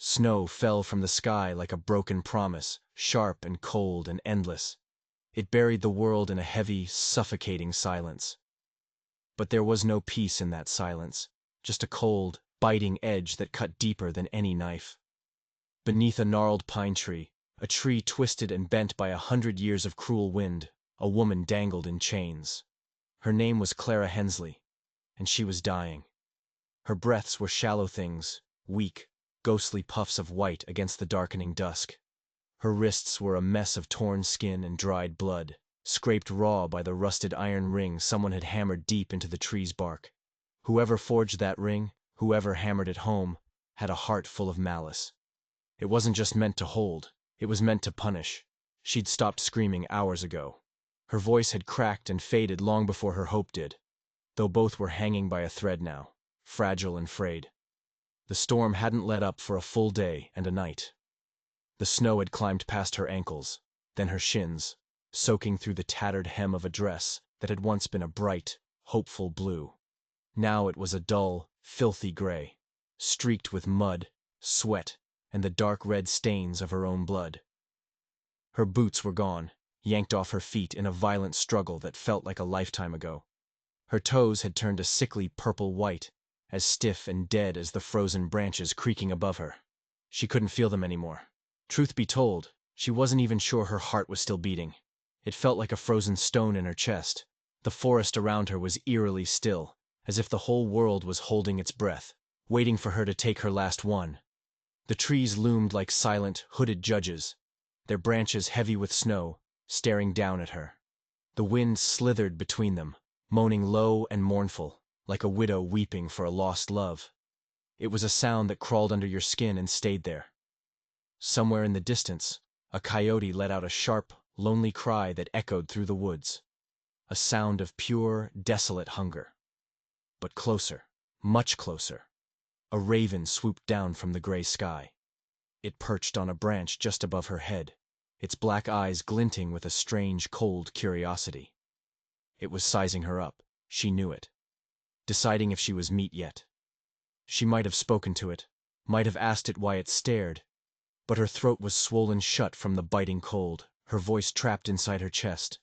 Snow fell from the sky like a broken promise, sharp and cold and endless. It buried the world in a heavy, suffocating silence. But there was no peace in that silence, just a cold, biting edge that cut deeper than any knife. Beneath a gnarled pine tree, a tree twisted and bent by 100 years of cruel wind, a woman dangled in chains. Her name was Clara Hensley, and she was dying. Her breaths were shallow things, weak, ghostly puffs of white against the darkening dusk. Her wrists were a mess of torn skin and dried blood, scraped raw by the rusted iron ring someone had hammered deep into the tree's bark. Whoever forged that ring, whoever hammered it home, had a heart full of malice. It wasn't just meant to hold, it was meant to punish. She'd stopped screaming hours ago. Her voice had cracked and faded long before her hope did, though both were hanging by a thread now, fragile and frayed. The storm hadn't let up for a full day and a night. The snow had climbed past her ankles, then her shins, soaking through the tattered hem of a dress that had once been a bright, hopeful blue. Now it was a dull, filthy gray, streaked with mud, sweat, and the dark red stains of her own blood. Her boots were gone, yanked off her feet in a violent struggle that felt like a lifetime ago. Her toes had turned a sickly purple-white, as stiff and dead as the frozen branches creaking above her. She couldn't feel them anymore. Truth be told, she wasn't even sure her heart was still beating. It felt like a frozen stone in her chest. The forest around her was eerily still, as if the whole world was holding its breath, waiting for her to take her last one. The trees loomed like silent, hooded judges, their branches heavy with snow, staring down at her. The wind slithered between them, moaning low and mournful, like a widow weeping for a lost love. It was a sound that crawled under your skin and stayed there. Somewhere in the distance, a coyote let out a sharp, lonely cry that echoed through the woods. A sound of pure, desolate hunger. But closer, much closer. A raven swooped down from the gray sky. It perched on a branch just above her head, its black eyes glinting with a strange, cold curiosity. It was sizing her up, she knew it. Deciding if she was meat yet. She might have spoken to it, might have asked it why it stared, but her throat was swollen shut from the biting cold, her voice trapped inside her chest.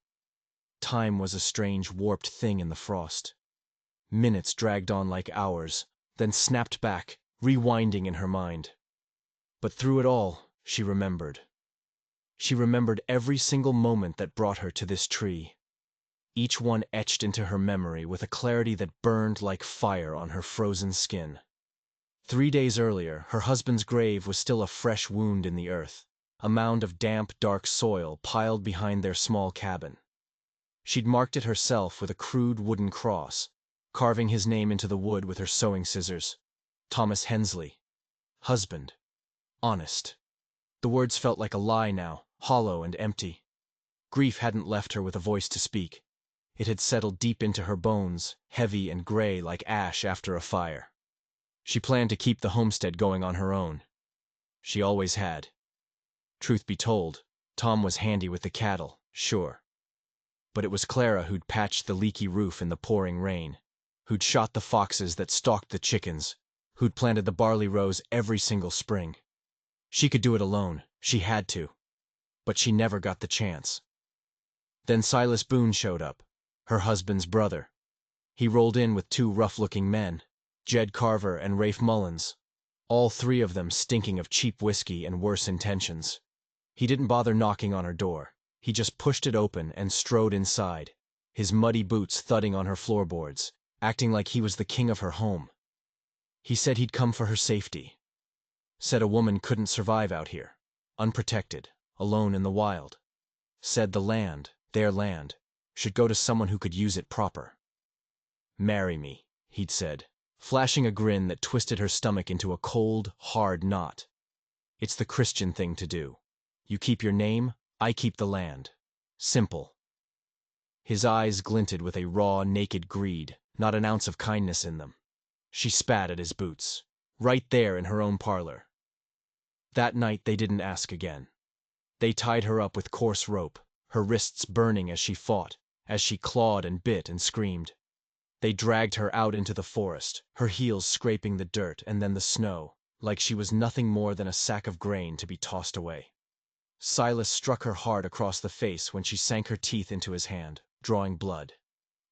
Time was a strange, warped thing in the frost. Minutes dragged on like hours, then snapped back, rewinding in her mind. But through it all, she remembered. She remembered every single moment that brought her to this tree. Each one etched into her memory with a clarity that burned like fire on her frozen skin. 3 days earlier, her husband's grave was still a fresh wound in the earth, a mound of damp, dark soil piled behind their small cabin. She'd marked it herself with a crude wooden cross, carving his name into the wood with her sewing scissors. Thomas Hensley. Husband. Honest. The words felt like a lie now, hollow and empty. Grief hadn't left her with a voice to speak. It had settled deep into her bones, heavy and gray like ash after a fire. She planned to keep the homestead going on her own. She always had. Truth be told, Tom was handy with the cattle, sure. But it was Clara who'd patched the leaky roof in the pouring rain, who'd shot the foxes that stalked the chickens, who'd planted the barley rows every single spring. She could do it alone, she had to. But she never got the chance. Then Silas Boone showed up, her husband's brother. He rolled in with 2 rough-looking men, Jed Carver and Rafe Mullins, all 3 of them stinking of cheap whiskey and worse intentions. He didn't bother knocking on her door. He just pushed it open and strode inside, his muddy boots thudding on her floorboards, acting like he was the king of her home. He said he'd come for her safety. Said a woman couldn't survive out here, unprotected, alone in the wild. Said the land, their land, should go to someone who could use it proper. "Marry me," he'd said, flashing a grin that twisted her stomach into a cold, hard knot. "It's the Christian thing to do. You keep your name, I keep the land. Simple." His eyes glinted with a raw, naked greed, not an ounce of kindness in them. She spat at his boots, right there in her own parlor. That night they didn't ask again. They tied her up with coarse rope, her wrists burning as she fought, as she clawed and bit and screamed. They dragged her out into the forest, her heels scraping the dirt and then the snow, like she was nothing more than a sack of grain to be tossed away. Silas struck her hard across the face when she sank her teeth into his hand, drawing blood.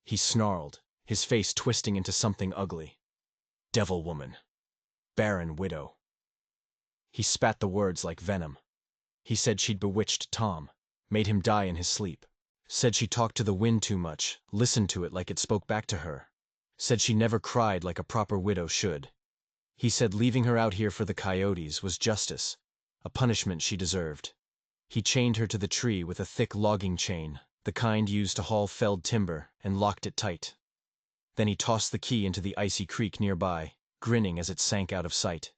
He snarled, his face twisting into something ugly. Devil woman. Barren widow. He spat the words like venom. He said she'd bewitched Tom, made him die in his sleep. Said she talked to the wind too much, listened to it like it spoke back to her. Said she never cried like a proper widow should. He said leaving her out here for the coyotes was justice, a punishment she deserved. He chained her to the tree with a thick logging chain, the kind used to haul felled timber, and locked it tight. Then he tossed the key into the icy creek nearby, grinning as it sank out of sight.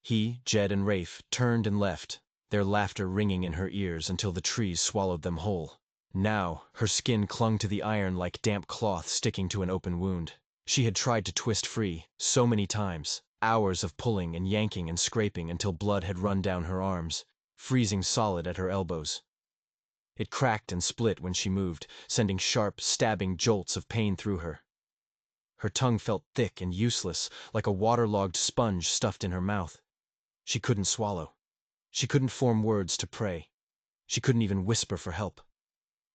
He, Jed, and Rafe turned and left, their laughter ringing in her ears until the trees swallowed them whole. Now, her skin clung to the iron like damp cloth sticking to an open wound. She had tried to twist free, so many times, hours of pulling and yanking and scraping until blood had run down her arms, freezing solid at her elbows. It cracked and split when she moved, sending sharp, stabbing jolts of pain through her. Her tongue felt thick and useless, like a waterlogged sponge stuffed in her mouth. She couldn't swallow. She couldn't form words to pray. She couldn't even whisper for help.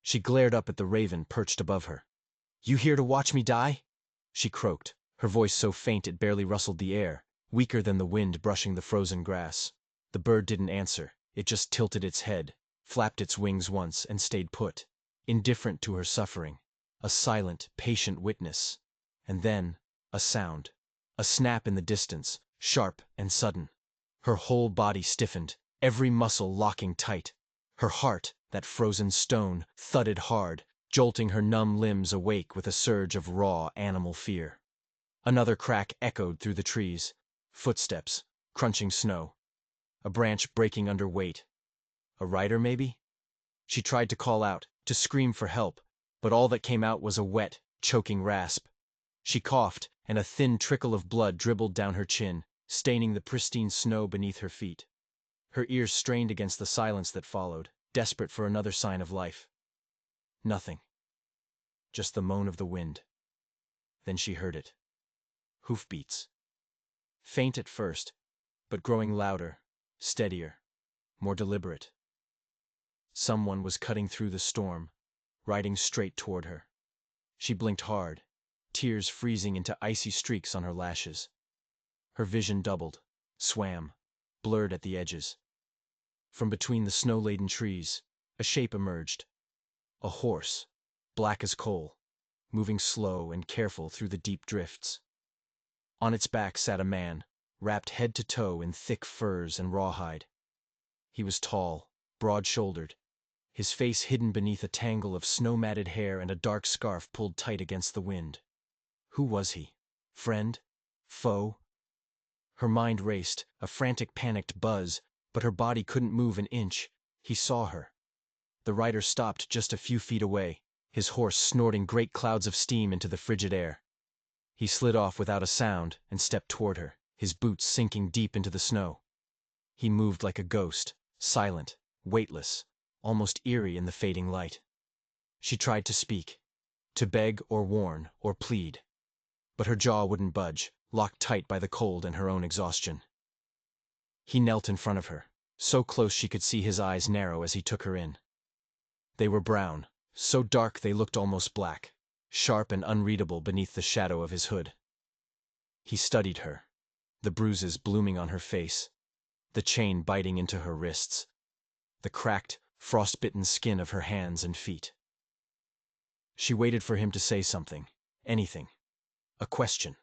She glared up at the raven perched above her. "You here to watch me die?" she croaked, her voice so faint it barely rustled the air, weaker than the wind brushing the frozen grass. The bird didn't answer. It just tilted its head, flapped its wings once, and stayed put, indifferent to her suffering, a silent, patient witness. And then, a sound. A snap in the distance, sharp and sudden. Her whole body stiffened, every muscle locking tight. Her heart, that frozen stone, thudded hard, jolting her numb limbs awake with a surge of raw animal fear. Another crack echoed through the trees. Footsteps, crunching snow. A branch breaking under weight. A rider, maybe? She tried to call out, to scream for help, but all that came out was a wet, choking rasp. She coughed, and a thin trickle of blood dribbled down her chin, staining the pristine snow beneath her feet. Her ears strained against the silence that followed, desperate for another sign of life. Nothing. Just the moan of the wind. Then she heard it. Hoofbeats. Faint at first, but growing louder, steadier, more deliberate. Someone was cutting through the storm, riding straight toward her. She blinked hard, tears freezing into icy streaks on her lashes. Her vision doubled, swam, blurred at the edges. From between the snow-laden trees, a shape emerged. A horse, black as coal, moving slow and careful through the deep drifts. On its back sat a man, wrapped head to toe in thick furs and rawhide. He was tall, broad-shouldered, his face hidden beneath a tangle of snow-matted hair and a dark scarf pulled tight against the wind. Who was he? Friend? Foe? Her mind raced, a frantic, panicked buzz, but her body couldn't move an inch. He saw her. The rider stopped just a few feet away, his horse snorting great clouds of steam into the frigid air. He slid off without a sound and stepped toward her, his boots sinking deep into the snow. He moved like a ghost, silent, weightless, almost eerie in the fading light. She tried to speak, to beg or warn or plead, but her jaw wouldn't budge, locked tight by the cold and her own exhaustion. He knelt in front of her, so close she could see his eyes narrow as he took her in. They were brown, so dark they looked almost black, sharp and unreadable beneath the shadow of his hood. He studied her, the bruises blooming on her face, the chain biting into her wrists, the cracked, frost-bitten skin of her hands and feet. She waited for him to say something, anything. A question,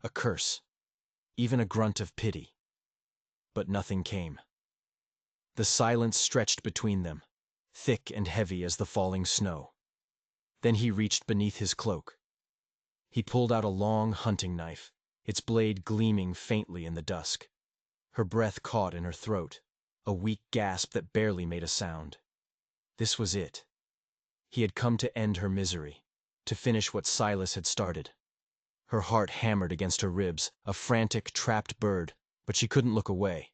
a curse, even a grunt of pity. But nothing came. The silence stretched between them, thick and heavy as the falling snow. Then he reached beneath his cloak. He pulled out a long hunting knife, its blade gleaming faintly in the dusk. Her breath caught in her throat, a weak gasp that barely made a sound. This was it. He had come to end her misery, to finish what Silas had started. Her heart hammered against her ribs, a frantic, trapped bird, but she couldn't look away.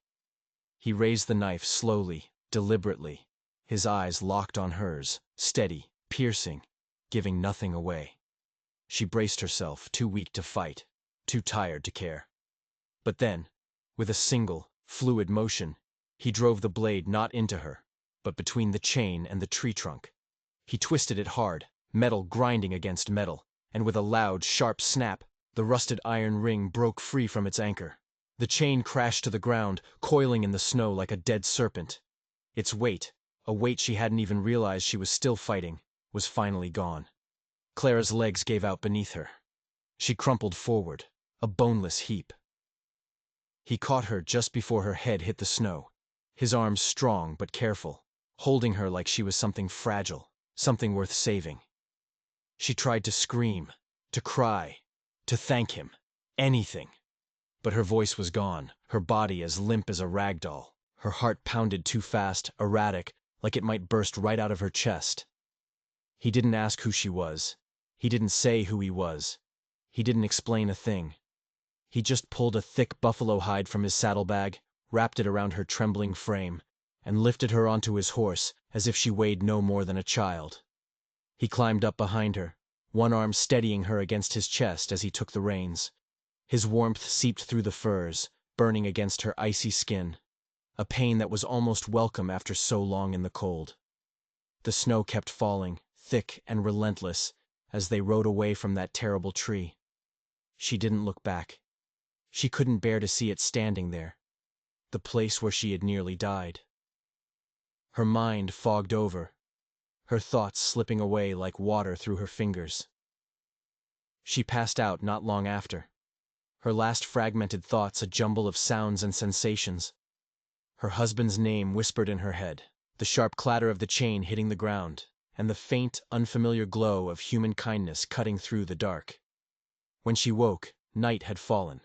He raised the knife slowly, deliberately, his eyes locked on hers, steady, piercing, giving nothing away. She braced herself, too weak to fight, too tired to care. But then, With a single, fluid motion, he drove the blade not into her, but between the chain and the tree trunk. He twisted it hard, metal grinding against metal, and with a loud, sharp snap, the rusted iron ring broke free from its anchor. The chain crashed to the ground, coiling in the snow like a dead serpent. Its weight, a weight she hadn't even realized she was still fighting, was finally gone. Clara's legs gave out beneath her. She crumpled forward, a boneless heap. He caught her just before her head hit the snow, his arms strong but careful, holding her like she was something fragile, something worth saving. She tried to scream, to cry, to thank him, anything. But her voice was gone, her body as limp as a rag doll. Her heart pounded too fast, erratic, like it might burst right out of her chest. He didn't ask who she was. He didn't say who he was. He didn't explain a thing. He just pulled a thick buffalo hide from his saddlebag, wrapped it around her trembling frame, and lifted her onto his horse as if she weighed no more than a child. He climbed up behind her, one arm steadying her against his chest as he took the reins. His warmth seeped through the furs, burning against her icy skin, a pain that was almost welcome after so long in the cold. The snow kept falling, thick and relentless, as they rode away from that terrible tree. She didn't look back. She couldn't bear to see it standing there, the place where she had nearly died. Her mind fogged over, her thoughts slipping away like water through her fingers. She passed out not long after, her last fragmented thoughts a jumble of sounds and sensations. Her husband's name whispered in her head, the sharp clatter of the chain hitting the ground, and the faint, unfamiliar glow of human kindness cutting through the dark. When she woke, night had fallen.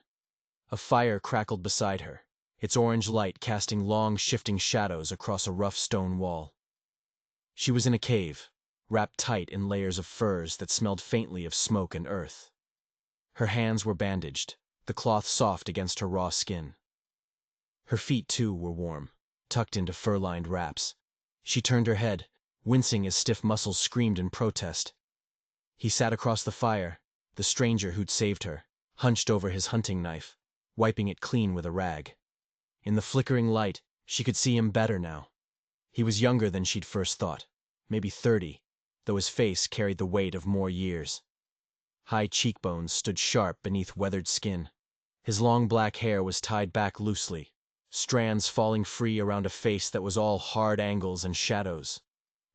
A fire crackled beside her, its orange light casting long, shifting shadows across a rough stone wall. She was in a cave, wrapped tight in layers of furs that smelled faintly of smoke and earth. Her hands were bandaged, the cloth soft against her raw skin. Her feet, too, were warm, tucked into fur-lined wraps. She turned her head, wincing as stiff muscles screamed in protest. He sat across the fire, the stranger who'd saved her, hunched over his hunting knife, wiping it clean with a rag. In the flickering light, she could see him better now. He was younger than she'd first thought, maybe 30, though his face carried the weight of more years. High cheekbones stood sharp beneath weathered skin. His long black hair was tied back loosely, strands falling free around a face that was all hard angles and shadows.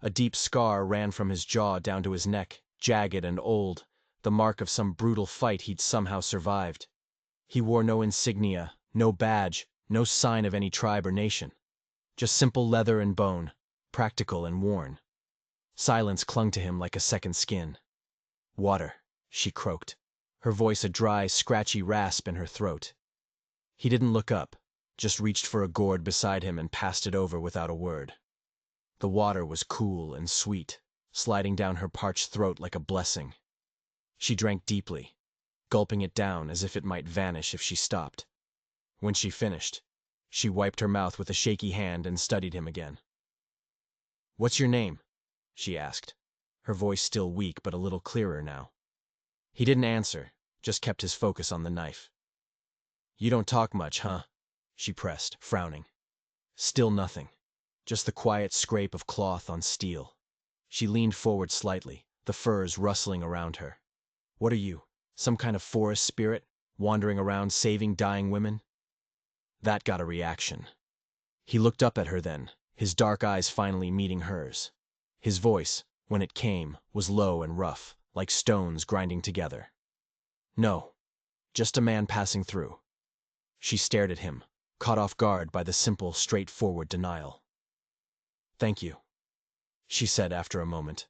A deep scar ran from his jaw down to his neck, jagged and old, the mark of some brutal fight he'd somehow survived. He wore no insignia, no badge, no sign of any tribe or nation. Just simple leather and bone, practical and worn. Silence clung to him like a second skin. "Water," she croaked, her voice a dry, scratchy rasp in her throat. He didn't look up, just reached for a gourd beside him and passed it over without a word. The water was cool and sweet, sliding down her parched throat like a blessing. She drank deeply, gulping it down as if it might vanish if she stopped. When she finished, she wiped her mouth with a shaky hand and studied him again. "What's your name?" she asked, her voice still weak but a little clearer now. He didn't answer, just kept his focus on the knife. "You don't talk much, huh?" she pressed, frowning. Still nothing, just the quiet scrape of cloth on steel. She leaned forward slightly, the furs rustling around her. "What are you, some kind of forest spirit, wandering around saving dying women?" That got a reaction. He looked up at her then, his dark eyes finally meeting hers. His voice, when it came, was low and rough, like stones grinding together. "No, just a man passing through." She stared at him, caught off guard by the simple, straightforward denial. "Thank you," she said after a moment,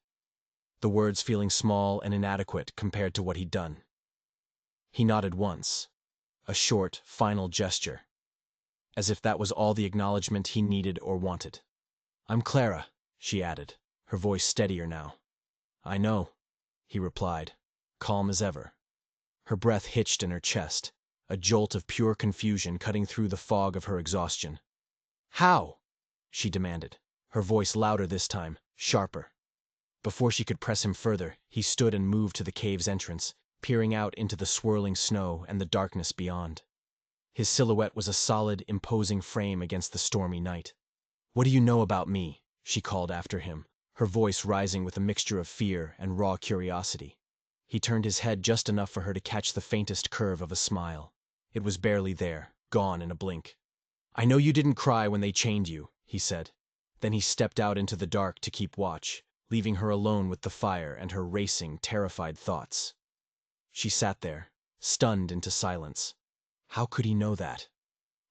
the words feeling small and inadequate compared to what he'd done. He nodded once, a short, final gesture, as if that was all the acknowledgement he needed or wanted. "I'm Clara," she added, her voice steadier now. "I know," he replied, calm as ever. Her breath hitched in her chest, a jolt of pure confusion cutting through the fog of her exhaustion. "How?" she demanded, her voice louder this time, sharper. Before she could press him further, he stood and moved to the cave's entrance, peering out into the swirling snow and the darkness beyond. His silhouette was a solid, imposing frame against the stormy night. "What do you know about me?" she called after him, her voice rising with a mixture of fear and raw curiosity. He turned his head just enough for her to catch the faintest curve of a smile. It was barely there, gone in a blink. "I know you didn't cry when they chained you," he said. Then he stepped out into the dark to keep watch, leaving her alone with the fire and her racing, terrified thoughts. She sat there, stunned into silence. How could he know that?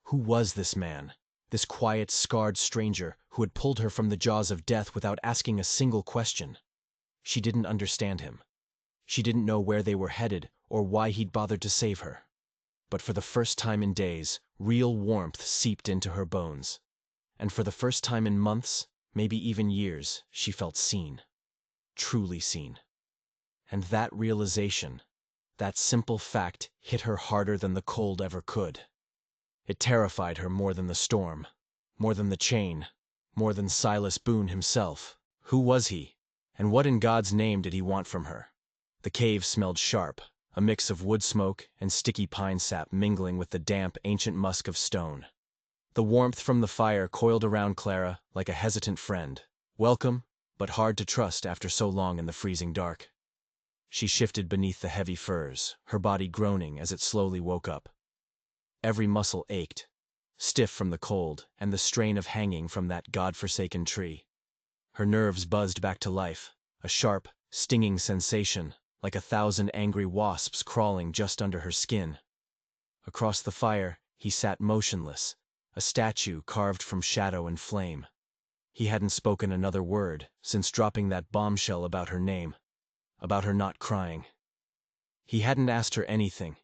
Who was this man? This quiet, scarred stranger who had pulled her from the jaws of death without asking a single question. She didn't understand him. She didn't know where they were headed or why he'd bothered to save her. But for the first time in days, real warmth seeped into her bones. And for the first time in months, maybe even years, she felt seen. Truly seen. And that realization, that simple fact, hit her harder than the cold ever could. It terrified her more than the storm, more than the chain, more than Silas Boone himself. Who was he? And what in God's name did he want from her? The cave smelled sharp, a mix of wood smoke and sticky pine sap mingling with the damp, ancient musk of stone. The warmth from the fire coiled around Clara like a hesitant friend, welcome, but hard to trust after so long in the freezing dark. She shifted beneath the heavy furs, her body groaning as it slowly woke up. Every muscle ached, stiff from the cold and the strain of hanging from that God-forsaken tree. Her nerves buzzed back to life, a sharp, stinging sensation, like 1,000 angry wasps crawling just under her skin. Across the fire, he sat motionless, a statue carved from shadow and flame. He hadn't spoken another word since dropping that bombshell about her name, about her not crying. He hadn't asked her anything.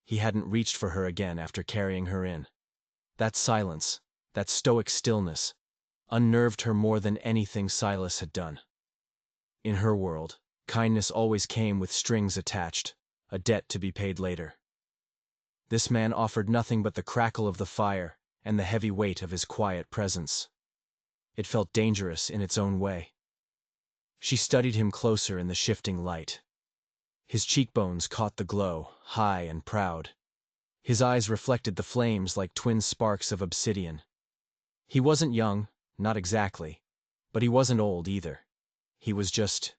He hadn't reached for her again after carrying her in. That silence, that stoic stillness, unnerved her more than anything Silas had done. In her world, kindness always came with strings attached, a debt to be paid later. This man offered nothing but the crackle of the fire and the heavy weight of his quiet presence. It felt dangerous in its own way. She studied him closer in the shifting light. His cheekbones caught the glow, high and proud. His eyes reflected the flames like twin sparks of obsidian. He wasn't young, not exactly, but he wasn't old either. He was just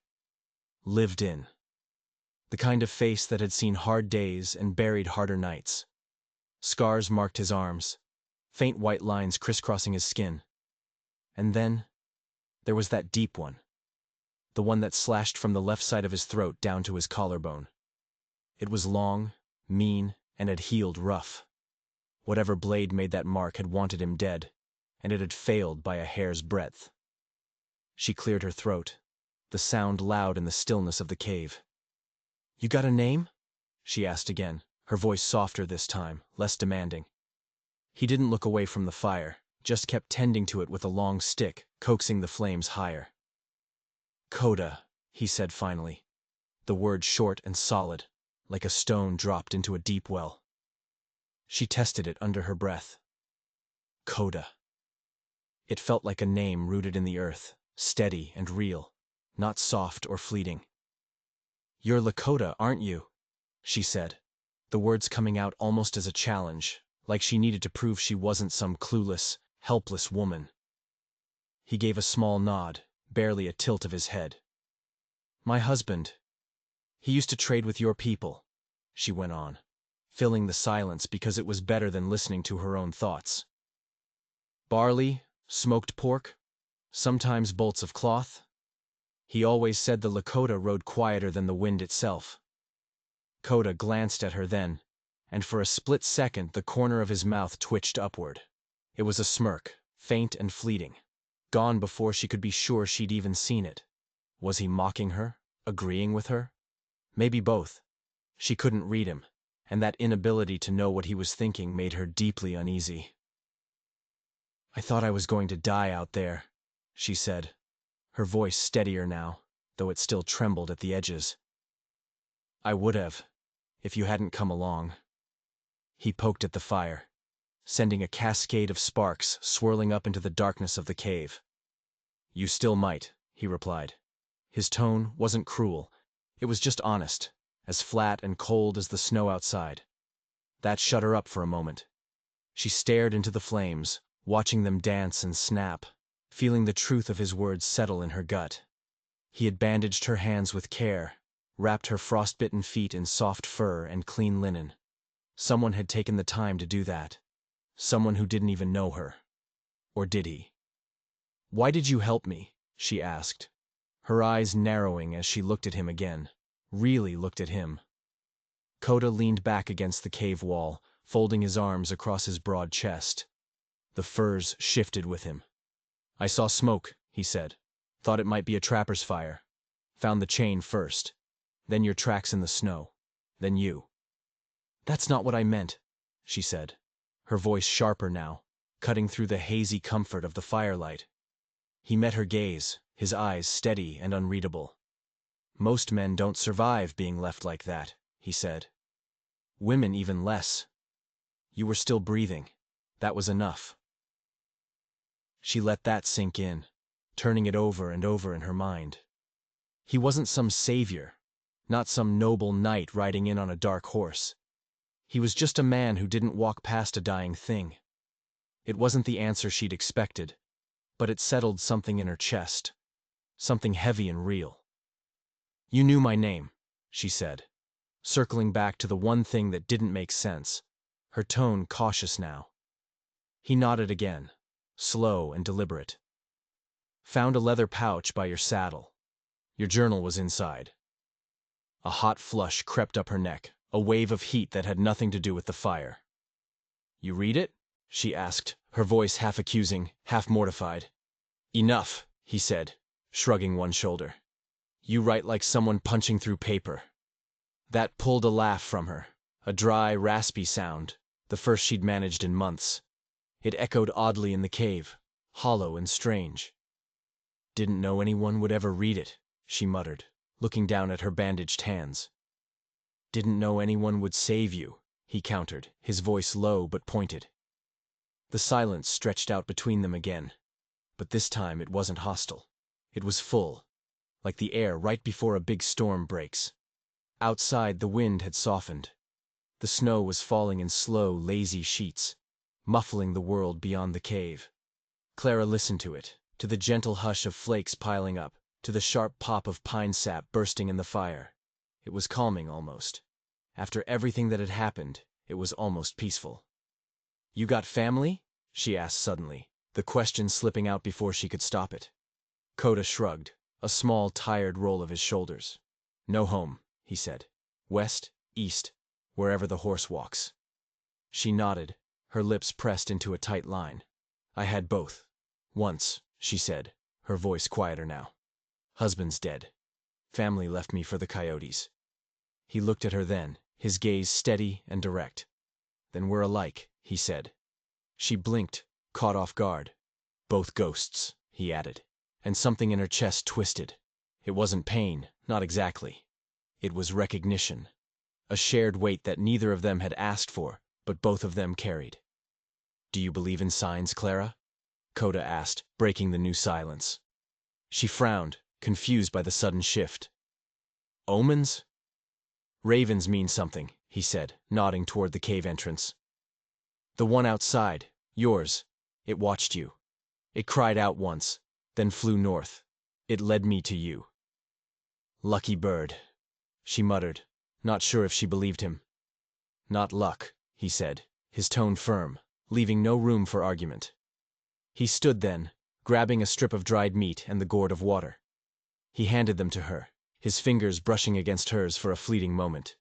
lived in. The kind of face that had seen hard days and buried harder nights. Scars marked his arms, faint white lines crisscrossing his skin. And then, there was that deep one. The one that slashed from the left side of his throat down to his collarbone. It was long, mean, and had healed rough. Whatever blade made that mark had wanted him dead, and it had failed by a hair's breadth. She cleared her throat, the sound loud in the stillness of the cave. "You got a name?" she asked again, her voice softer this time, less demanding. He didn't look away from the fire, just kept tending to it with a long stick, coaxing the flames higher. "Coda," he said finally, the word short and solid, like a stone dropped into a deep well. She tested it under her breath. Coda. It felt like a name rooted in the earth, steady and real, not soft or fleeting. "You're Lakota, aren't you?" she said, the words coming out almost as a challenge, like she needed to prove she wasn't some clueless, helpless woman. He gave a small nod, barely a tilt of his head. "My husband. He used to trade with your people," she went on, filling the silence because it was better than listening to her own thoughts. "Barley, smoked pork, sometimes bolts of cloth. He always said the Lakota rode quieter than the wind itself." Coda glanced at her then, and for a split second the corner of his mouth twitched upward. It was a smirk, faint and fleeting, gone before she could be sure she'd even seen it. Was he mocking her, agreeing with her? Maybe both. She couldn't read him, and that inability to know what he was thinking made her deeply uneasy. "I thought I was going to die out there," she said, her voice steadier now, though it still trembled at the edges. "I would have, if you hadn't come along." He poked at the fire, sending a cascade of sparks swirling up into the darkness of the cave. "You still might," he replied. His tone wasn't cruel, it was just honest, as flat and cold as the snow outside. That shut her up for a moment, She stared into the flames, watching them dance and snap, feeling the truth of his words settle in her gut. He had bandaged her hands with care, wrapped her frostbitten feet in soft fur and clean linen. Someone had taken the time to do that. Someone who didn't even know her. Or did he? "Why did you help me?" she asked, her eyes narrowing as she looked at him again, really looked at him. Kota leaned back against the cave wall, folding his arms across his broad chest. The furs shifted with him. "I saw smoke," he said. "Thought it might be a trapper's fire. Found the chain first. Then your tracks in the snow. Then you." "That's not what I meant," she said, her voice sharper now, cutting through the hazy comfort of the firelight. He met her gaze, his eyes steady and unreadable. "Most men don't survive being left like that," he said. "Women even less. You were still breathing. That was enough." She let that sink in, turning it over and over in her mind. He wasn't some savior, not some noble knight riding in on a dark horse. He was just a man who didn't walk past a dying thing. It wasn't the answer she'd expected, but it settled something in her chest, something heavy and real. "You knew my name," she said, circling back to the one thing that didn't make sense, her tone cautious now. He nodded again, slow and deliberate. "Found a leather pouch by your saddle. Your journal was inside." A hot flush crept up her neck, a wave of heat that had nothing to do with the fire. "You read it?" she asked, her voice half accusing, half mortified. "Enough," he said, shrugging one shoulder. "You write like someone punching through paper." That pulled a laugh from her, a dry, raspy sound, the first she'd managed in months. It echoed oddly in the cave, hollow and strange. "Didn't know anyone would ever read it," she muttered, looking down at her bandaged hands. "Didn't know anyone would save you," he countered, his voice low but pointed. The silence stretched out between them again, but this time it wasn't hostile. It was full, like the air right before a big storm breaks. Outside, the wind had softened. The snow was falling in slow, lazy sheets, muffling the world beyond the cave. Clara listened to it, to the gentle hush of flakes piling up, to the sharp pop of pine sap bursting in the fire. It was calming almost. After everything that had happened, it was almost peaceful. "You got family?" she asked suddenly, the question slipping out before she could stop it. Kota shrugged, a small, tired roll of his shoulders. "No home," he said. "West, east, wherever the horse walks." She nodded, her lips pressed into a tight line. "I had both. Once," she said, her voice quieter now. "Husband's dead. Family left me for the coyotes." He looked at her then, his gaze steady and direct. "Then we're alike," he said. She blinked, caught off guard. "Both ghosts," he added, and something in her chest twisted. It wasn't pain, not exactly. It was recognition. A shared weight that neither of them had asked for, but both of them carried. "Do you believe in signs, Clara?" Kota asked, breaking the new silence. She frowned, confused by the sudden shift. "Omens?" "Ravens mean something," he said, nodding toward the cave entrance. "The one outside, yours, it watched you. It cried out once, then flew north. It led me to you." "Lucky bird," she muttered, not sure if she believed him. "Not luck," he said, his tone firm, leaving no room for argument. He stood then, grabbing a strip of dried meat and the gourd of water. He handed them to her, his fingers brushing against hers for a fleeting moment.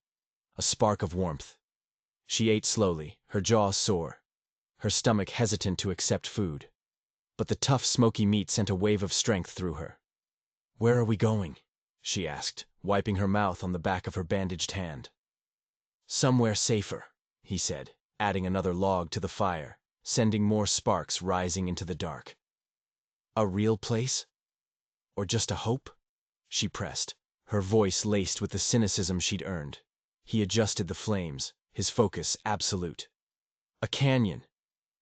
A spark of warmth. She ate slowly, her jaw sore, her stomach hesitant to accept food. But the tough, smoky meat sent a wave of strength through her. "Where are we going?" she asked, wiping her mouth on the back of her bandaged hand. "Somewhere safer," he said, adding another log to the fire, sending more sparks rising into the dark. "A real place? Or just a hope?" she pressed, her voice laced with the cynicism she'd earned. He adjusted the flames, his focus absolute. "A canyon.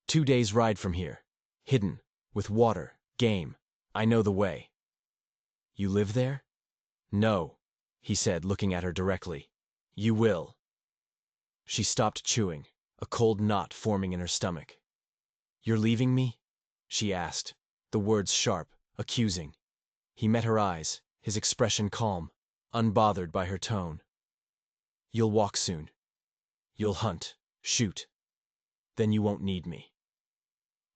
2 days' ride from here. Hidden, with water, game. I know the way." "You live there?" "No," he said, looking at her directly. "You will." She stopped chewing, a cold knot forming in her stomach. "You're leaving me?" she asked, the words sharp, accusing. He met her eyes, his expression calm, unbothered by her tone. "You'll walk soon. You'll hunt, shoot. Then you won't need me."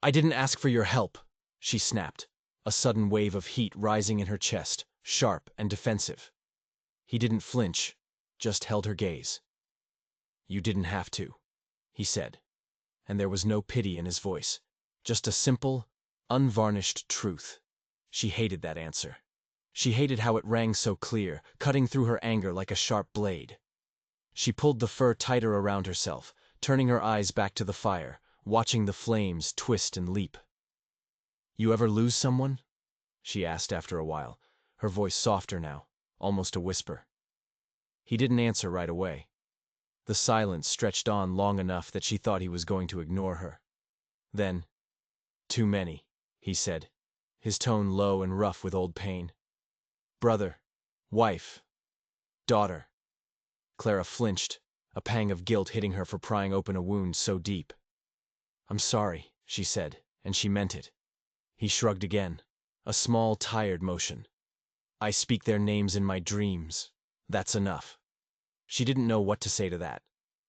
"I didn't ask for your help," she snapped, a sudden wave of heat rising in her chest, sharp and defensive. He didn't flinch, just held her gaze. "You didn't have to," he said, and there was no pity in his voice, just a simple, unvarnished truth. She hated that answer. She hated how it rang so clear, cutting through her anger like a sharp blade. She pulled the fur tighter around herself, turning her eyes back to the fire, watching the flames twist and leap. "You ever lose someone?" she asked after a while, her voice softer now, almost a whisper. He didn't answer right away. The silence stretched on long enough that she thought he was going to ignore her. Then, "Too many," he said, his tone low and rough with old pain. "Brother, wife, daughter." Clara flinched, a pang of guilt hitting her for prying open a wound so deep. "I'm sorry," she said, and she meant it. He shrugged again, a small, tired motion. "I speak their names in my dreams. That's enough." She didn't know what to say to that.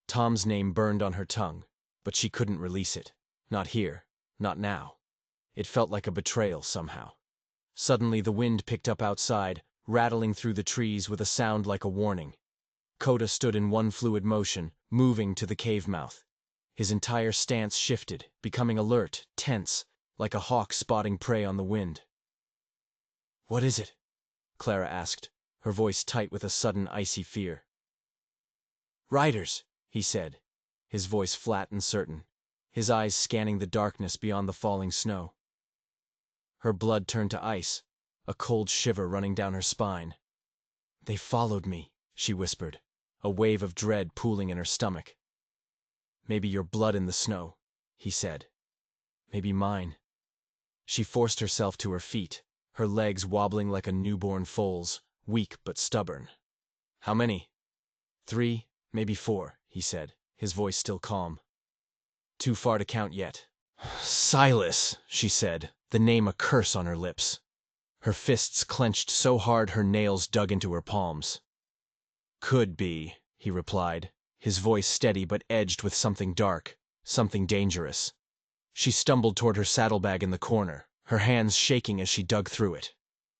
Tom's name burned on her tongue, but she couldn't release it. Not here, not now. It felt like a betrayal somehow. Suddenly the wind picked up outside, rattling through the trees with a sound like a warning. Lakota stood in one fluid motion, moving to the cave mouth. His entire stance shifted, becoming alert, tense, like a hawk spotting prey on the wind. "What is it?" Clara asked, her voice tight with a sudden icy fear. "Riders," he said, his voice flat and certain, his eyes scanning the darkness beyond the falling snow. Her blood turned to ice, a cold shiver running down her spine. "They followed me," she whispered, a wave of dread pooling in her stomach. "Maybe your blood in the snow," he said. "Maybe mine." She forced herself to her feet, her legs wobbling like a newborn foal's, weak but stubborn. "How many?" "3, maybe 4, he said, his voice still calm. "Too far to count yet." "Silas," she said, the name a curse on her lips. Her fists clenched so hard her nails dug into her palms. "Could be," he replied, his voice steady but edged with something dark, something dangerous. She stumbled toward her saddlebag in the corner, her hands shaking as she dug through it.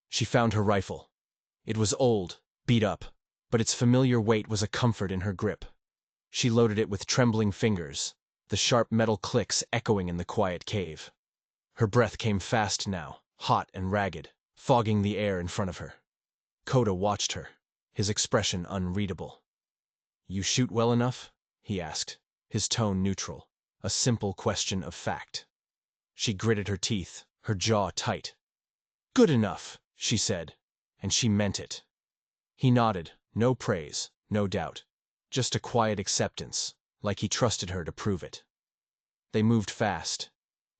She found her rifle. It was old, beat up, but its familiar weight was a comfort in her grip. She loaded it with trembling fingers, the sharp metal clicks echoing in the quiet cave. Her breath came fast now, hot and ragged, fogging the air in front of her. Lakota watched her, his expression unreadable. "You shoot well enough?" he asked, his tone neutral, a simple question of fact. She gritted her teeth, her jaw tight. "Good enough," she said, and she meant it. He nodded, no praise, no doubt, just a quiet acceptance, like he trusted her to prove it. They moved fast.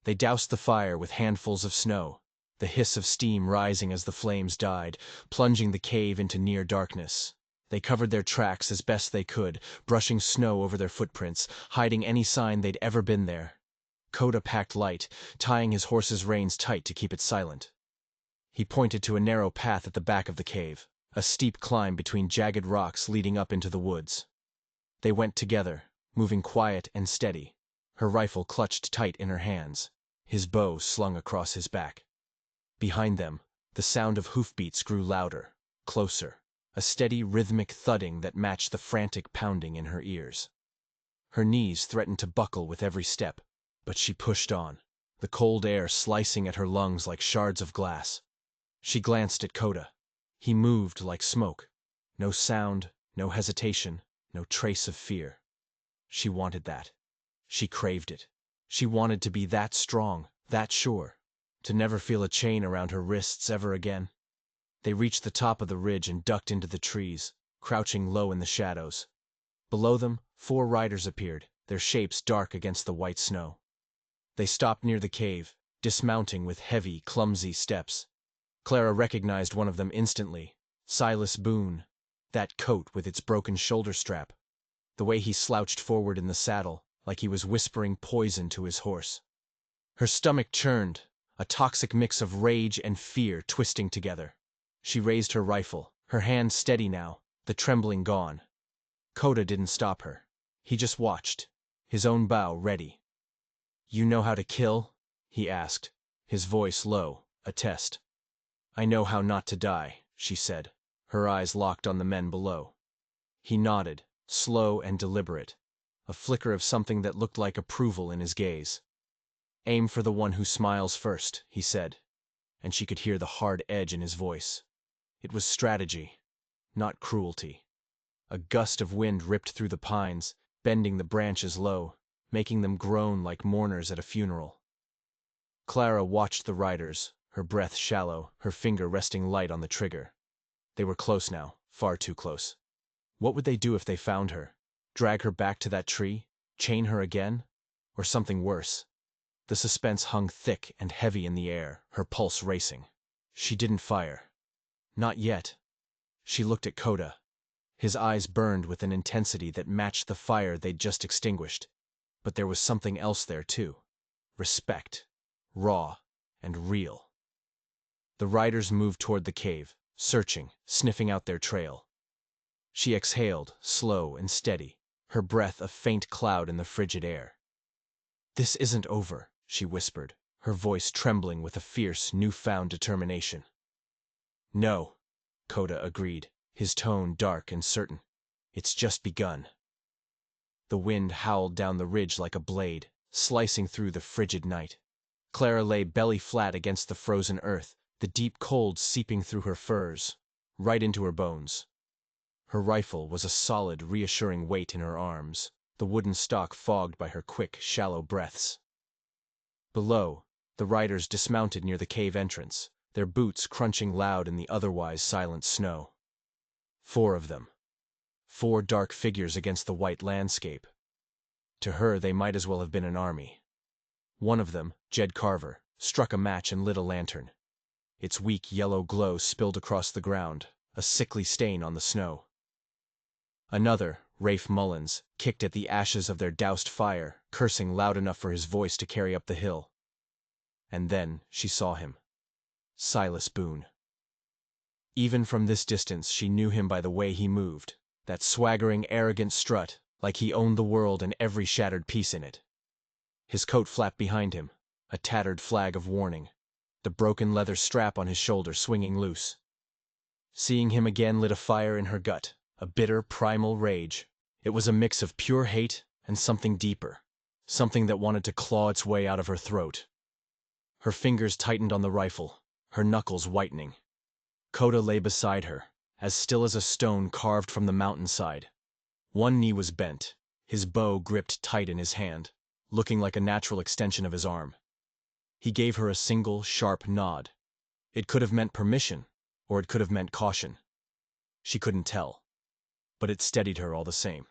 They doused the fire with handfuls of snow, the hiss of steam rising as the flames died, plunging the cave into near darkness. They covered their tracks as best they could, brushing snow over their footprints, hiding any sign they'd ever been there. Lakota packed light, tying his horse's reins tight to keep it silent. He pointed to a narrow path at the back of the cave, a steep climb between jagged rocks leading up into the woods. They went together, moving quiet and steady, her rifle clutched tight in her hands, his bow slung across his back. Behind them, the sound of hoofbeats grew louder, closer, a steady rhythmic thudding that matched the frantic pounding in her ears. Her knees threatened to buckle with every step, but she pushed on, the cold air slicing at her lungs like shards of glass. She glanced at Lakota. He moved like smoke. No sound, no hesitation, no trace of fear. She wanted that. She craved it. She wanted to be that strong, that sure, to never feel a chain around her wrists ever again. They reached the top of the ridge and ducked into the trees, crouching low in the shadows. Below them, 4 riders appeared, their shapes dark against the white snow. They stopped near the cave, dismounting with heavy, clumsy steps. Clara recognized one of them instantly, Silas Boone, that coat with its broken shoulder strap. The way he slouched forward in the saddle, like he was whispering poison to his horse. Her stomach churned, a toxic mix of rage and fear twisting together. She raised her rifle, her hand steady now, the trembling gone. Coda didn't stop her. He just watched, his own bow ready. "You know how to kill?" he asked, his voice low, a test. "I know how not to die," she said, her eyes locked on the men below. He nodded, slow and deliberate, a flicker of something that looked like approval in his gaze. "Aim for the one who smiles first," he said, and she could hear the hard edge in his voice. It was strategy, not cruelty. A gust of wind ripped through the pines, bending the branches low, making them groan like mourners at a funeral. Clara watched the riders, her breath shallow, her finger resting light on the trigger. They were close now, far too close. What would they do if they found her? Drag her back to that tree? Chain her again? Or something worse? The suspense hung thick and heavy in the air, her pulse racing. She didn't fire. Not yet. She looked at Coda. His eyes burned with an intensity that matched the fire they'd just extinguished. But there was something else there, too. Respect. Raw and real. The riders moved toward the cave, searching, sniffing out their trail. She exhaled, slow and steady, her breath a faint cloud in the frigid air. "This isn't over," she whispered, her voice trembling with a fierce, newfound determination. "No," Coda agreed, his tone dark and certain. "It's just begun." The wind howled down the ridge like a blade, slicing through the frigid night. Clara lay belly flat against the frozen earth, the deep cold seeping through her furs, right into her bones. Her rifle was a solid, reassuring weight in her arms, the wooden stock fogged by her quick, shallow breaths. Below, the riders dismounted near the cave entrance, their boots crunching loud in the otherwise silent snow. 4 of them. 4 dark figures against the white landscape. To her, they might as well have been an army. One of them, Jed Carver, struck a match and lit a lantern. Its weak yellow glow spilled across the ground, a sickly stain on the snow. Another, Rafe Mullins, kicked at the ashes of their doused fire, cursing loud enough for his voice to carry up the hill. And then she saw him. Silas Boone. Even from this distance she knew him by the way he moved, that swaggering, arrogant strut, like he owned the world and every shattered piece in it. His coat flapped behind him, a tattered flag of warning, the broken leather strap on his shoulder swinging loose. Seeing him again lit a fire in her gut, a bitter, primal rage. It was a mix of pure hate and something deeper, something that wanted to claw its way out of her throat. Her fingers tightened on the rifle, her knuckles whitening. Coda lay beside her, as still as a stone carved from the mountainside. One knee was bent, his bow gripped tight in his hand, looking like a natural extension of his arm. He gave her a single, sharp nod. It could have meant permission, or it could have meant caution. She couldn't tell, but it steadied her all the same.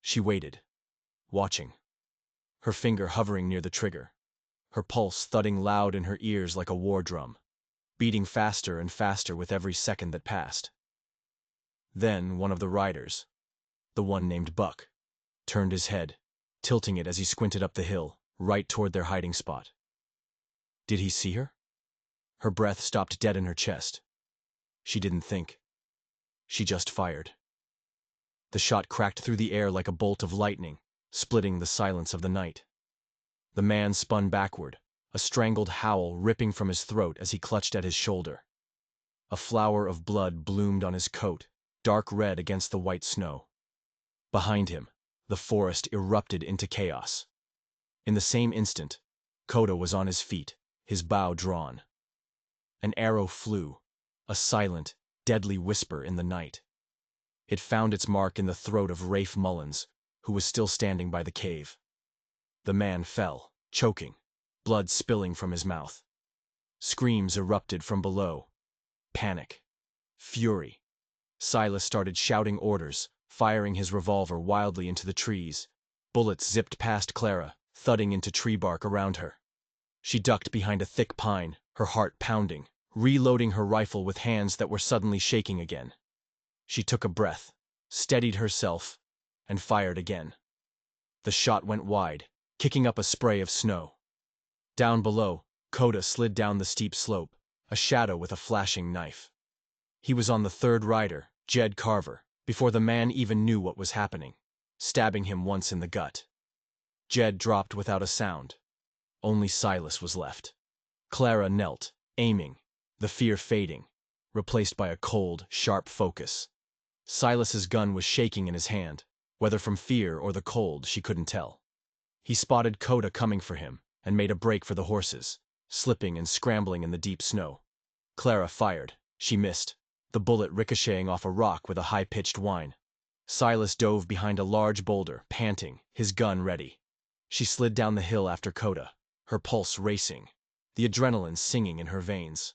She waited, watching, her finger hovering near the trigger, her pulse thudding loud in her ears like a war drum, beating faster and faster with every second that passed. Then one of the riders, the one named Buck, turned his head, tilting it as he squinted up the hill, right toward their hiding spot. Did he see her? Her breath stopped dead in her chest. She didn't think. She just fired. The shot cracked through the air like a bolt of lightning, splitting the silence of the night. The man spun backward, a strangled howl ripping from his throat as he clutched at his shoulder. A flower of blood bloomed on his coat, dark red against the white snow. Behind him, the forest erupted into chaos. In the same instant, Coda was on his feet, his bow drawn. An arrow flew, a silent, deadly whisper in the night. It found its mark in the throat of Rafe Mullins, who was still standing by the cave. The man fell, choking, blood spilling from his mouth. Screams erupted from below. Panic. Fury. Silas started shouting orders, firing his revolver wildly into the trees. Bullets zipped past Clara, thudding into tree bark around her. She ducked behind a thick pine, her heart pounding, reloading her rifle with hands that were suddenly shaking again. She took a breath, steadied herself, and fired again. The shot went wide, kicking up a spray of snow. Down below, Coda slid down the steep slope, a shadow with a flashing knife. He was on the third rider, Jed Carver, before the man even knew what was happening, stabbing him once in the gut. Jed dropped without a sound. Only Silas was left. Clara knelt, aiming, the fear fading, replaced by a cold, sharp focus. Silas's gun was shaking in his hand, whether from fear or the cold, she couldn't tell. He spotted Coda coming for him and made a break for the horses, slipping and scrambling in the deep snow. Clara fired. She missed, the bullet ricocheting off a rock with a high-pitched whine. Silas dove behind a large boulder, panting, his gun ready. She slid down the hill after Coda, her pulse racing, the adrenaline singing in her veins.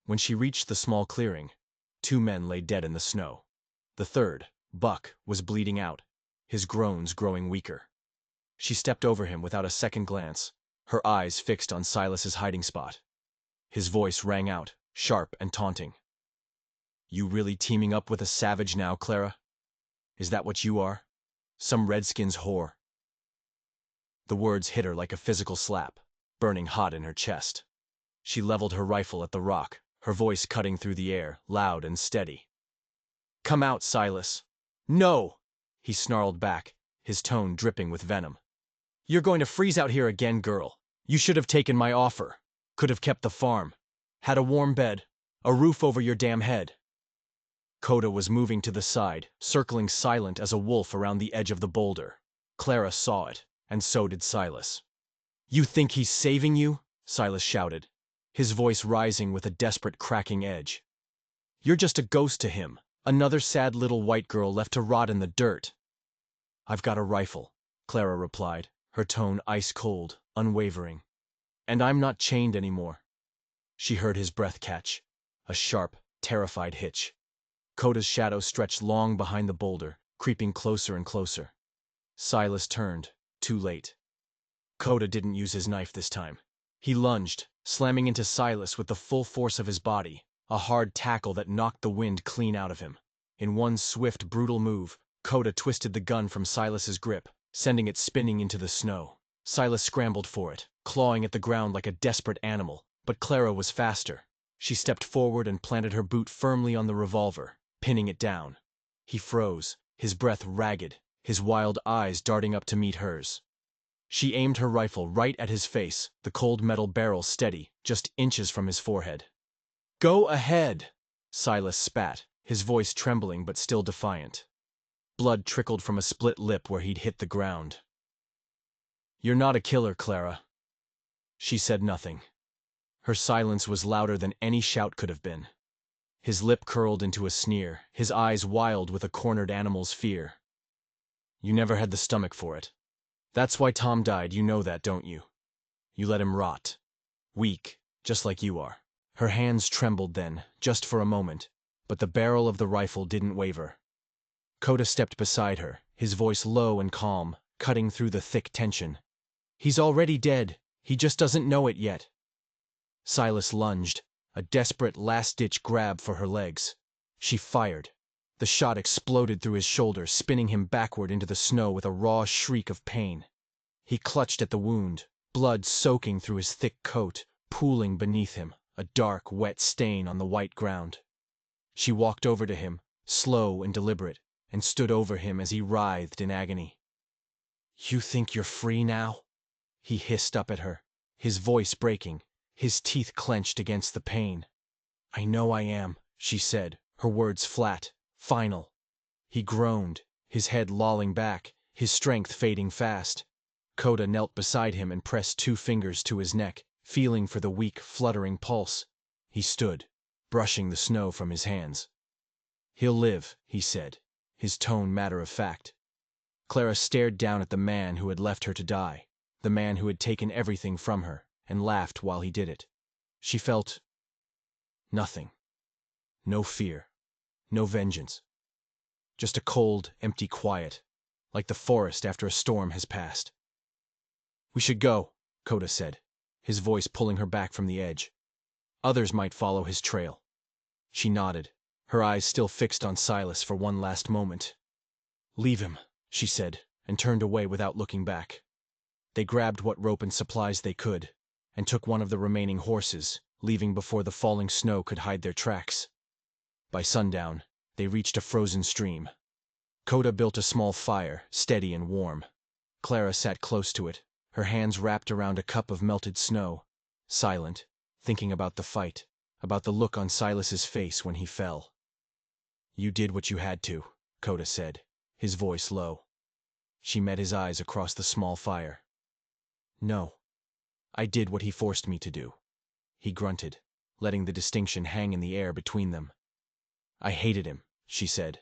When she reached the small clearing, 2 men lay dead in the snow. The third, Buck, was bleeding out, his groans growing weaker. She stepped over him without a second glance, her eyes fixed on Silas's hiding spot. His voice rang out, sharp and taunting. "You really teaming up with a savage now, Clara? Is that what you are? Some Redskin's whore?" The words hit her like a physical slap, burning hot in her chest. She leveled her rifle at the rock, her voice cutting through the air, loud and steady. "Come out, Silas." "No!" he snarled back, his tone dripping with venom. "You're going to freeze out here again, girl. You should have taken my offer. Could have kept the farm. Had a warm bed, a roof over your damn head." Coda was moving to the side, circling silent as a wolf around the edge of the boulder. Clara saw it, and so did Silas. "You think he's saving you?" Silas shouted, his voice rising with a desperate cracking edge. "You're just a ghost to him, another sad little white girl left to rot in the dirt." "I've got a rifle," Clara replied, her tone ice-cold, unwavering. "And I'm not chained anymore." She heard his breath catch, a sharp, terrified hitch. Coda's shadow stretched long behind the boulder, creeping closer and closer. Silas turned, too late. Coda didn't use his knife this time. He lunged, slamming into Silas with the full force of his body, a hard tackle that knocked the wind clean out of him. In one swift, brutal move, Coda twisted the gun from Silas's grip, sending it spinning into the snow. Silas scrambled for it, clawing at the ground like a desperate animal, but Clara was faster. She stepped forward and planted her boot firmly on the revolver, pinning it down. He froze, his breath ragged, his wild eyes darting up to meet hers. She aimed her rifle right at his face, the cold metal barrel steady, just inches from his forehead. "Go ahead!" Silas spat, his voice trembling but still defiant. Blood trickled from a split lip where he'd hit the ground. "You're not a killer, Clara." She said nothing. Her silence was louder than any shout could have been. His lip curled into a sneer, his eyes wild with a cornered animal's fear. "You never had the stomach for it. That's why Tom died, you know that, don't you? You let him rot. Weak, just like you are." Her hands trembled then, just for a moment, but the barrel of the rifle didn't waver. Coda stepped beside her, his voice low and calm, cutting through the thick tension. "He's already dead. He just doesn't know it yet." Silas lunged, a desperate last-ditch grab for her legs. She fired. The shot exploded through his shoulder, spinning him backward into the snow with a raw shriek of pain. He clutched at the wound, blood soaking through his thick coat, pooling beneath him, a dark, wet stain on the white ground. She walked over to him, slow and deliberate, and stood over him as he writhed in agony. "You think you're free now?" he hissed up at her, his voice breaking, his teeth clenched against the pain. "I know I am," she said, her words flat, final. He groaned, his head lolling back, his strength fading fast. Coda knelt beside him and pressed 2 fingers to his neck, feeling for the weak, fluttering pulse. He stood, brushing the snow from his hands. "He'll live," he said, his tone matter-of-fact. Clara stared down at the man who had left her to die, the man who had taken everything from her, and laughed while he did it. She felt nothing. No fear. No vengeance. Just a cold, empty quiet, like the forest after a storm has passed. "We should go," Coda said, his voice pulling her back from the edge. "Others might follow his trail." She nodded, her eyes still fixed on Silas for one last moment. "Leave him," she said, and turned away without looking back. They grabbed what rope and supplies they could, and took one of the remaining horses, leaving before the falling snow could hide their tracks. By sundown, they reached a frozen stream. Coda built a small fire, steady and warm. Clara sat close to it, her hands wrapped around a cup of melted snow, silent, thinking about the fight, about the look on Silas's face when he fell. "You did what you had to," Coda said, his voice low. She met his eyes across the small fire. "No. I did what he forced me to do," he grunted, letting the distinction hang in the air between them. "I hated him," she said,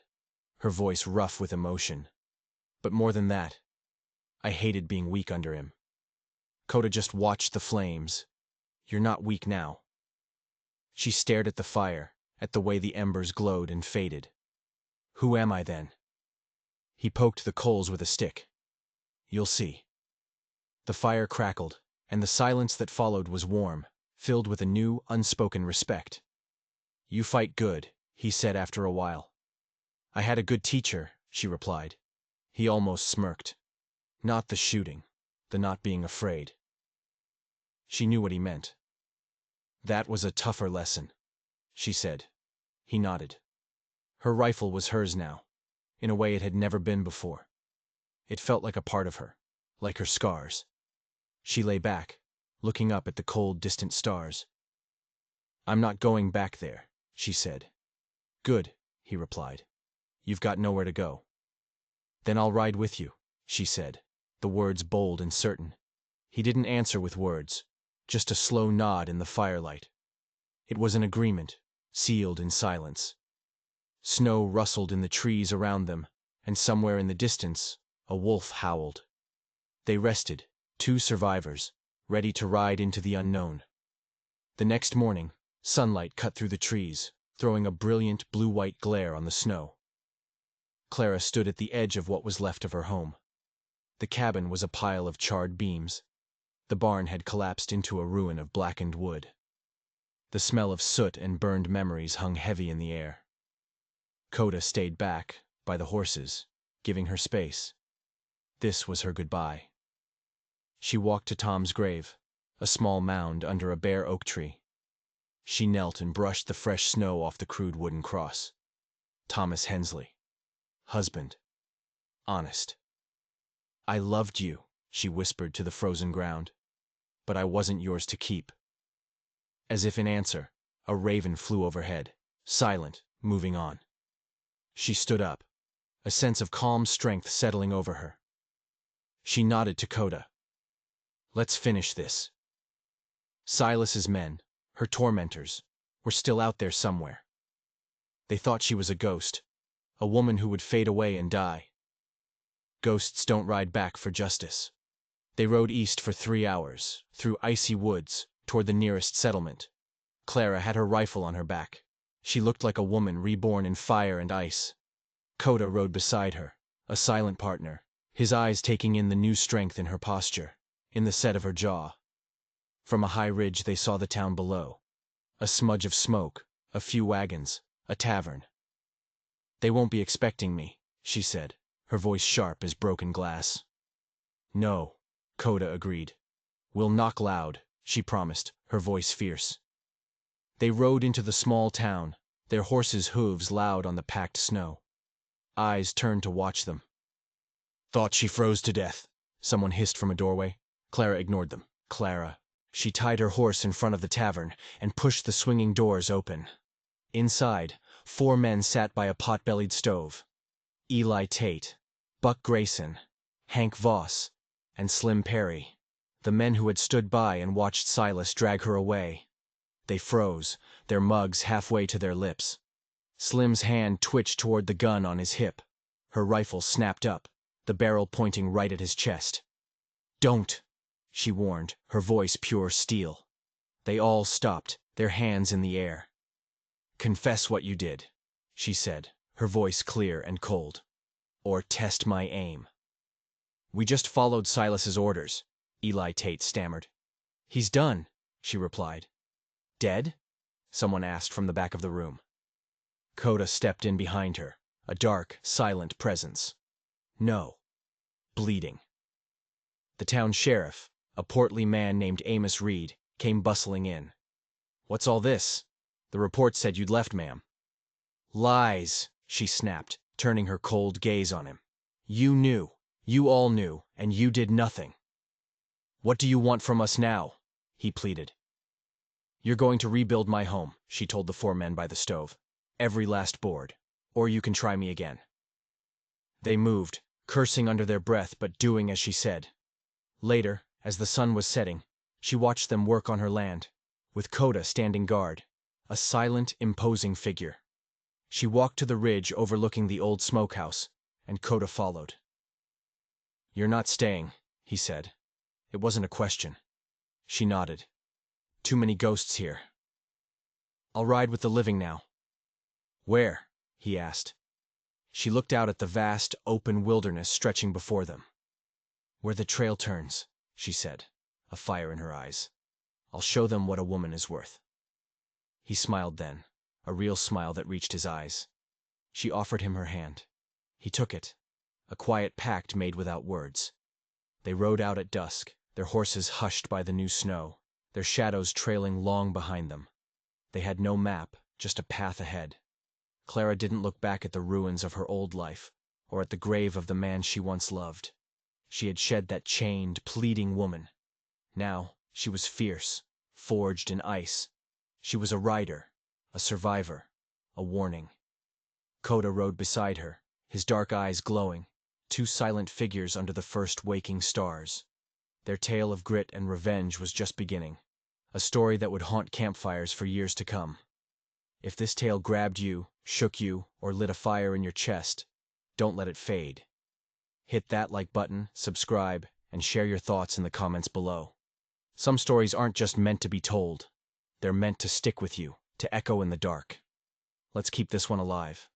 her voice rough with emotion. "But more than that, I hated being weak under him." Coda just watched the flames. "You're not weak now." She stared at the fire, at the way the embers glowed and faded. "Who am I then?" He poked the coals with a stick. "You'll see." The fire crackled, and the silence that followed was warm, filled with a new, unspoken respect. "You fight good," he said after a while. "I had a good teacher," she replied. He almost smirked. "Not the shooting, the not being afraid." She knew what he meant. "That was a tougher lesson," she said. He nodded. Her rifle was hers now, in a way it had never been before. It felt like a part of her, like her scars. She lay back, looking up at the cold, distant stars. "I'm not going back there," she said. "Good," he replied. "You've got nowhere to go." "Then I'll ride with you," she said, the words bold and certain. He didn't answer with words, just a slow nod in the firelight. It was an agreement, sealed in silence. Snow rustled in the trees around them, and somewhere in the distance, a wolf howled. They rested, two survivors, ready to ride into the unknown. The next morning, sunlight cut through the trees, throwing a brilliant blue-white glare on the snow. Clara stood at the edge of what was left of her home. The cabin was a pile of charred beams. The barn had collapsed into a ruin of blackened wood. The smell of soot and burned memories hung heavy in the air. Coda stayed back, by the horses, giving her space. This was her goodbye. She walked to Tom's grave, a small mound under a bare oak tree. She knelt and brushed the fresh snow off the crude wooden cross. Thomas Hensley. Husband. Honest. "I loved you," she whispered to the frozen ground, "but I wasn't yours to keep." As if in answer, a raven flew overhead, silent, moving on. She stood up, a sense of calm strength settling over her. She nodded to Coda. "Let's finish this." Silas's men, her tormentors, were still out there somewhere. They thought she was a ghost, a woman who would fade away and die. Ghosts don't ride back for justice. They rode east for 3 hours, through icy woods, toward the nearest settlement. Clara had her rifle on her back. She looked like a woman reborn in fire and ice. Coda rode beside her, a silent partner, his eyes taking in the new strength in her posture, in the set of her jaw. From a high ridge they saw the town below. A smudge of smoke, a few wagons, a tavern. "They won't be expecting me," she said, her voice sharp as broken glass. "No," Coda agreed. "We'll knock loud," she promised, her voice fierce. They rode into the small town, their horses' hooves loud on the packed snow. Eyes turned to watch them. "Thought she froze to death," someone hissed from a doorway. Clara ignored them. "Clara." She tied her horse in front of the tavern and pushed the swinging doors open. Inside, 4 men sat by a pot-bellied stove. Eli Tate, Buck Grayson, Hank Voss, and Slim Perry, the men who had stood by and watched Silas drag her away. They froze, their mugs halfway to their lips. Slim's hand twitched toward the gun on his hip. Her rifle snapped up, the barrel pointing right at his chest. "Don't," she warned, her voice pure steel. They all stopped, their hands in the air. "Confess what you did," she said, her voice clear and cold. "Or test my aim." "We just followed Silas's orders," Eli Tate stammered. "He's done," she replied. "Dead?" someone asked from the back of the room. Coda stepped in behind her, a dark, silent presence. "No." bleeding. The town sheriff, a portly man named Amos Reed, came bustling in. "What's all this? The report said you'd left, ma'am." "Lies," she snapped, turning her cold gaze on him. "You knew. You all knew, and you did nothing." "What do you want from us now?" he pleaded. "You're going to rebuild my home," she told the four men by the stove. "Every last board. Or you can try me again." They moved, cursing under their breath but doing as she said. Later, as the sun was setting, she watched them work on her land, with Coda standing guard, a silent, imposing figure. She walked to the ridge overlooking the old smokehouse, and Coda followed. "You're not staying," he said. It wasn't a question. She nodded. "Too many ghosts here." "I'll ride with the living now." "Where?" he asked. She looked out at the vast, open wilderness stretching before them. "Where the trail turns," she said, a fire in her eyes. "I'll show them what a woman is worth." He smiled then, a real smile that reached his eyes. She offered him her hand. He took it, a quiet pact made without words. They rode out at dusk, their horses hushed by the new snow, their shadows trailing long behind them. They had no map, just a path ahead. Clara didn't look back at the ruins of her old life, or at the grave of the man she once loved. She had shed that chained, pleading woman. Now, she was fierce, forged in ice. She was a rider, a survivor, a warning. Coda rode beside her, his dark eyes glowing, two silent figures under the first waking stars. Their tale of grit and revenge was just beginning, a story that would haunt campfires for years to come. If this tale grabbed you, shook you, or lit a fire in your chest, don't let it fade. Hit that like button, subscribe, and share your thoughts in the comments below. Some stories aren't just meant to be told. They're meant to stick with you, to echo in the dark. Let's keep this one alive.